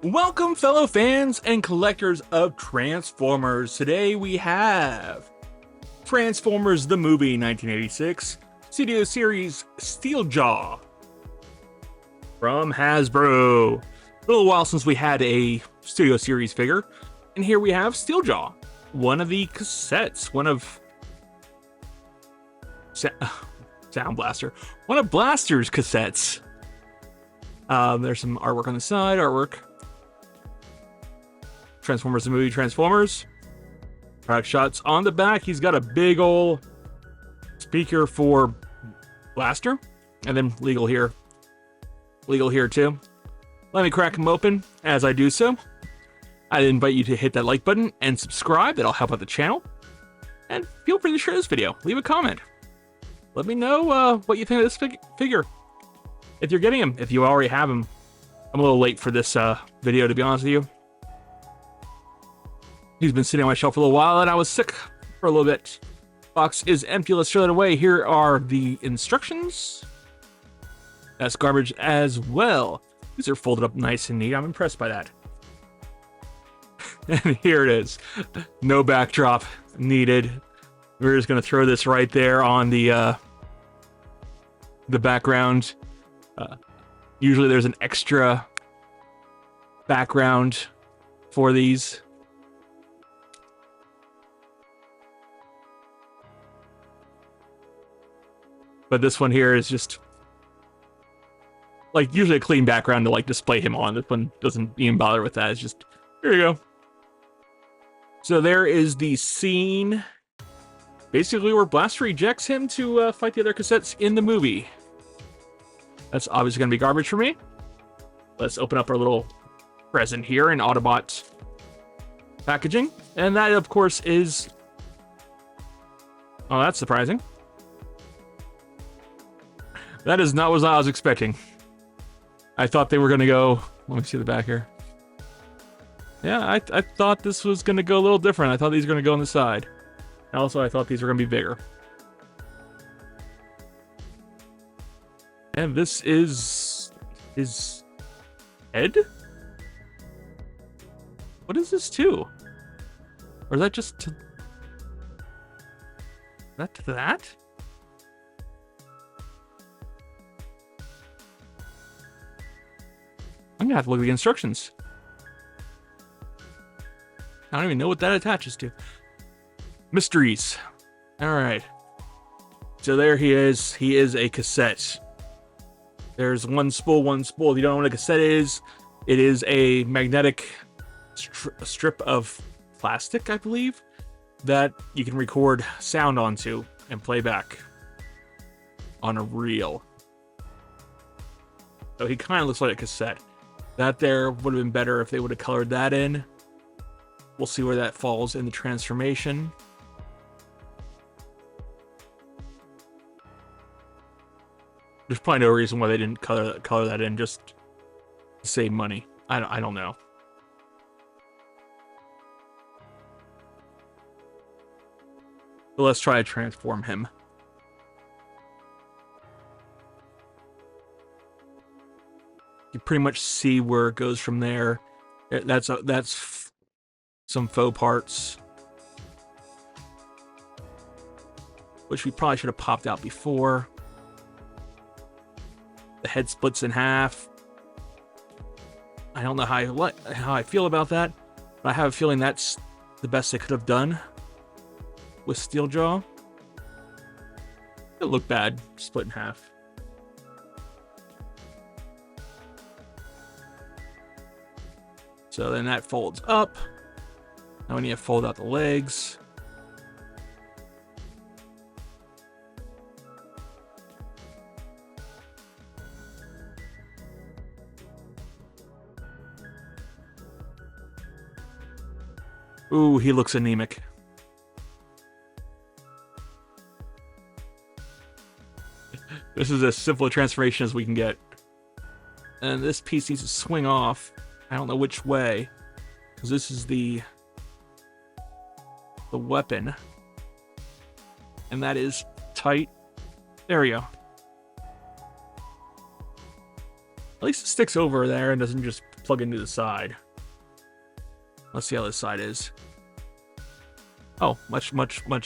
Welcome, fellow fans and collectors of Transformers. Today we have Transformers the Movie 1986, Studio Series Steeljaw from Hasbro. A little while since we had a Studio Series figure, and here we have Steeljaw, one of the cassettes, one of Sound Blaster, one of Blaster's cassettes. There's some artwork on the side, Transformers the Movie, Transformers. Product shots on the back. He's got a big ol' speaker for Blaster. And then legal here. Legal here too. Let me crack him open as I do so. I'd invite you to hit that like button and subscribe. That'll help out the channel. And feel free to share this video. Leave a comment. Let me know what you think of this figure. If you're getting him, if you already have him. I'm a little late for this video, to be honest with you. He's been sitting on my shelf for a little while, and I was sick for a little bit. Box is empty. Let's throw it away. Here are the instructions. That's garbage as well. These are folded up nice and neat. I'm impressed by that. And here it is. No backdrop needed. We're just going to throw this right there on the background. Usually there's an extra background for these. But this one here is just like usually a clean background to like display him on. This one doesn't even bother with that. It's just, here you go. So there is the scene basically where Blaster ejects him to fight the other cassettes in the movie. That's obviously going to be garbage for me. Let's open up our little present here in Autobot packaging. And that, of course, is... Oh, that's surprising. That is not what I was expecting. I thought they were going to go... Let me see the back here. Yeah, I thought this was going to go a little different. I thought these were going to go on the side. Also, I thought these were going to be bigger. And this is... his head? What is this to? Or is that just to... that to that? I'm gonna have to look at the instructions. I don't even know what that attaches to. Mysteries. Alright. So there he is. He is a cassette. There's one spool, one spool. If you don't know what a cassette is, it is a magnetic strip of plastic, I believe, that you can record sound onto and play back on a reel. So he kind of looks like a cassette. That there would have been better if they would have colored that in. We'll see where that falls in the transformation. There's probably no reason why they didn't color that in, just to save money. I don't know. But let's try to transform him. You pretty much see where it goes from there. That's some faux parts, which we probably should have popped out before. The head splits in half. I don't know how I feel about that, but I have a feeling that's the best they could have done with Steeljaw. It looked bad, split in half. So then that folds up. Now we need to fold out the legs. Ooh, he looks anemic. This is as simple a transformation as we can get. And this piece needs to swing off. I don't know which way, because this is the weapon, and that is tight. There we go. At least it sticks over there and doesn't just plug into the side. Let's see how this side is. Oh, much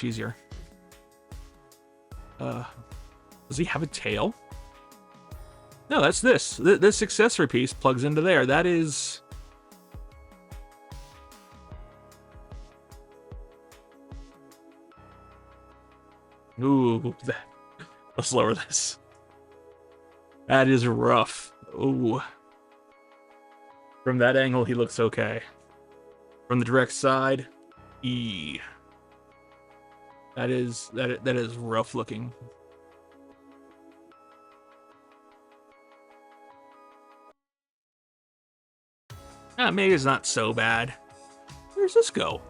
easier. Does he have a tail? No, that's this. This accessory piece plugs into there. That is... Ooh, let's lower this. That is rough. Ooh. From that angle, he looks okay. From the direct side, that is rough looking. Maybe it's not so bad. Where's this go?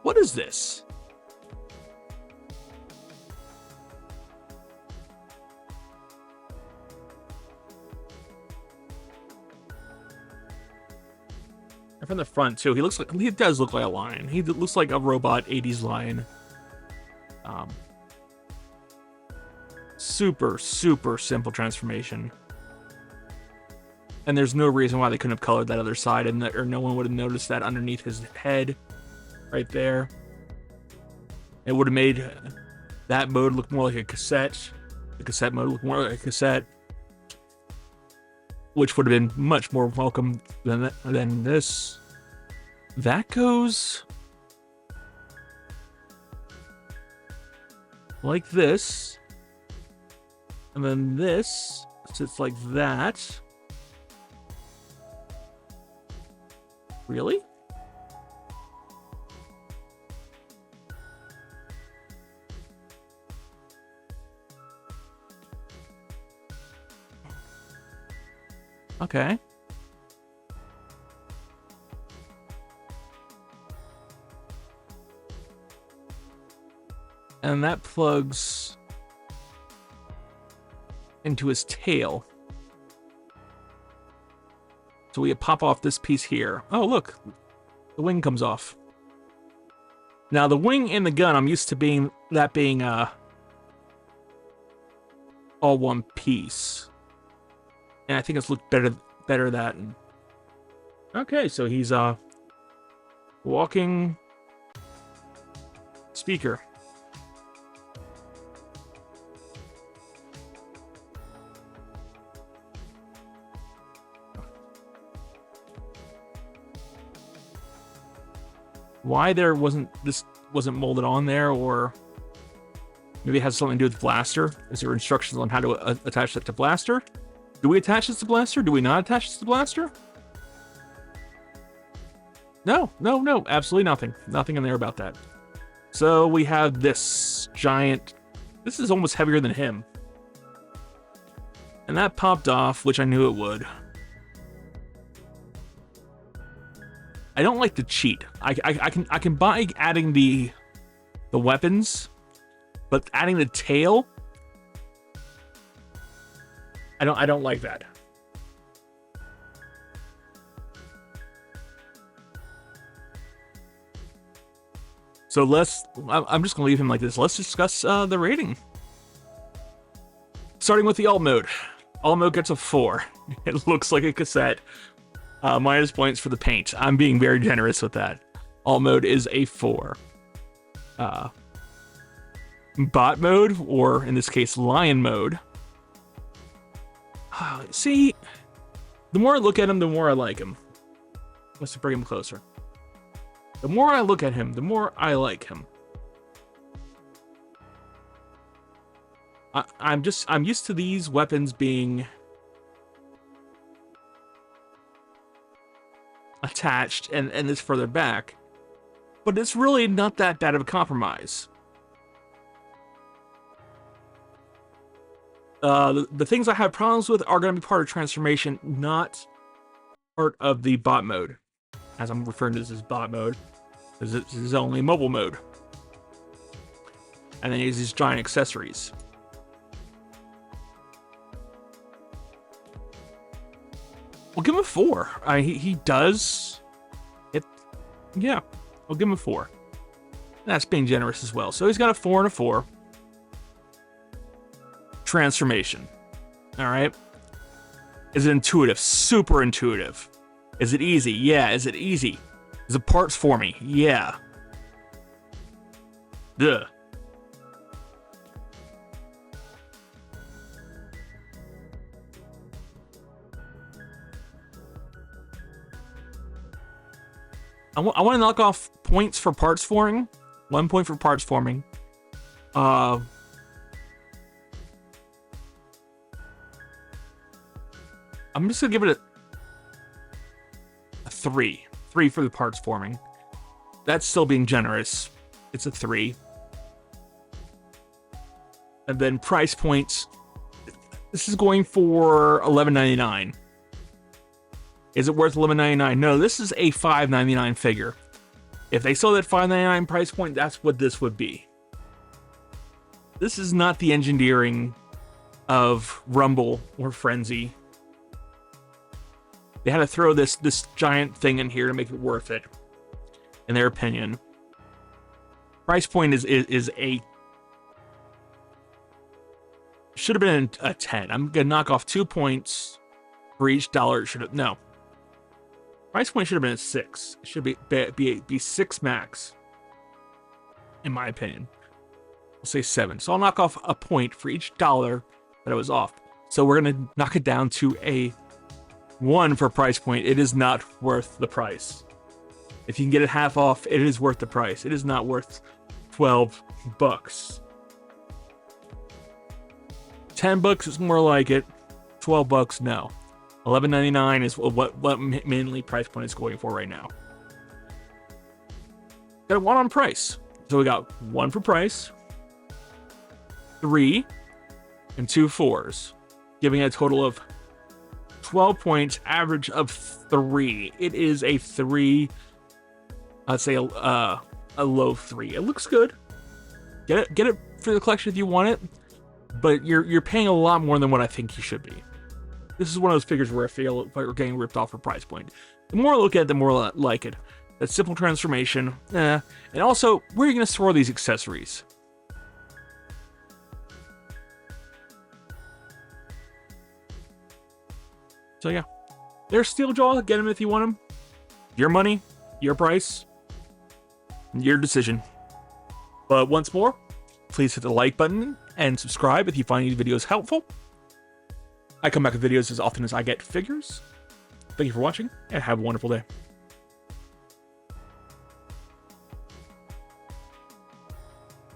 What is this? And from the front too, he does look like a lion. He looks like a robot 80s lion. Super simple transformation. And there's no reason why they couldn't have colored that other side, or no one would have noticed that underneath his head, right there. It would have made that mode look more like a cassette. The cassette mode look more like a cassette, which would have been much more welcome than this. That goes like this, and then this sits like that. Really? Okay. And that plugs into his tail. So we pop off this piece here. Oh, look. The wing comes off. Now, the wing and the gun, I'm used to being all one piece. And I think it's looked better that. Okay, so he's walking speaker. Why this wasn't molded on there, or maybe it has something to do with Blaster. Is there instructions on how to attach that to Blaster? Do we attach this to Blaster? Do we not attach this to Blaster? No, absolutely nothing. Nothing in there about that. So we have this giant... This is almost heavier than him. And that popped off, which I knew it would. I don't like the cheat. I can buy adding the weapons, but adding the tail, I don't like that. So I'm just gonna leave him like this. Let's discuss the rating. Starting with the alt mode. Alt mode gets a 4. It looks like a cassette. Minus points for the paint. I'm being very generous with that. Alt mode is a 4. Bot mode, or in this case, lion mode. See, the more I look at him, the more I like him. Let's bring him closer. The more I look at him, the more I like him. I'm used to these weapons being attached and it's further back, but it's really not that bad of a compromise. The things I have problems with are going to be part of transformation, not part of the bot mode, as I'm referring to this as bot mode, because this is only mobile mode. And then he has these giant accessories. We'll give him a 4. He does it. Yeah, I'll give him a 4. That's being generous as well. So he's got a 4 and a 4. transformation. All right. Is it intuitive? Super intuitive. Is it easy? Yeah. Is it easy? Is it parts for me? Yeah. Duh. I want to knock off points for parts forming. 1 point for parts forming. I'm just gonna give it a 3. 3 for the parts forming. That's still being generous. It's a 3. And then price points. This is going for $11.99. Is it worth $11.99? No, this is a $5.99 figure. If they sold at $5.99 price point, that's what this would be. This is not the engineering of Rumble or Frenzy. They had to throw this giant thing in here to make it worth it, in their opinion. Price point is a... Should have been a 10. I'm going to knock off 2 points for each dollar. No. Price point should have been a 6. It should be 6 max, in my opinion. We'll say 7. So I'll knock off a point for each dollar that I was off. So we're going to knock it down to a 1 for price point. It is not worth the price. If you can get it half off, it is worth the price. It is not worth $12. $10 is more like it. $12, no. $11.99 is what mainly price point is going for right now. Got a 1 on price. So we got 1 for price, 3, and 2 4s, giving a total of 12 points, average of 3. It is a 3. I'd say a low 3. It looks good. Get it for the collection if you want it, but you're paying a lot more than what I think you should be. This is one of those figures where I feel like we're getting ripped off for price point. The more I look at it, the more I like it. That simple transformation. And also, where are you going to store these accessories? So yeah. There's Steeljaw. Get them if you want them. Your money, your price, your decision. But once more, please hit the like button and subscribe if you find these videos helpful. I come back with videos as often as I get figures. Thank you for watching, and have a wonderful day.